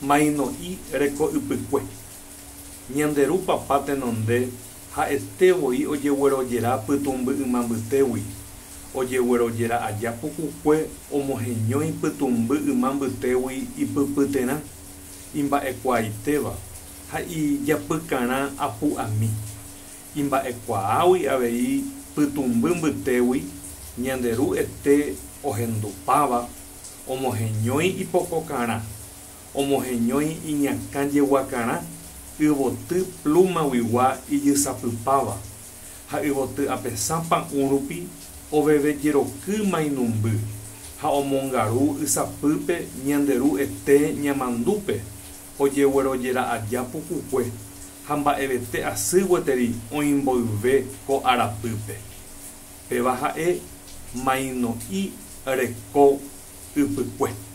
Maino'i reko ypykue. Ñanderu papa tenonde ha'etevoi ojeguerojera pytumby ymambytégui. Ojeguerojera aja pukukue omoheñói pytumby ymambytégui ipypytẽrã imba'ekuaaiteva ha ijapykarã apu'ami. Imba'ekuaágui avei pytumby mbytégui ñanderu ete ohendupáva omoheñói ipokokarã, omoheñói iñakãjeguakarã, yvoty plumag̃uigua ijysapypáva ha yvoty apesã pa'ũrupi ovevejeroky mainumby ha omongaru ysapýpe ñanderu ete ñamandúpe ojeguerojera aja pukukue ha mba'evete asy gueteri oimboyve ko arapýpe. Péva ha'e Maino'i reko ypykue.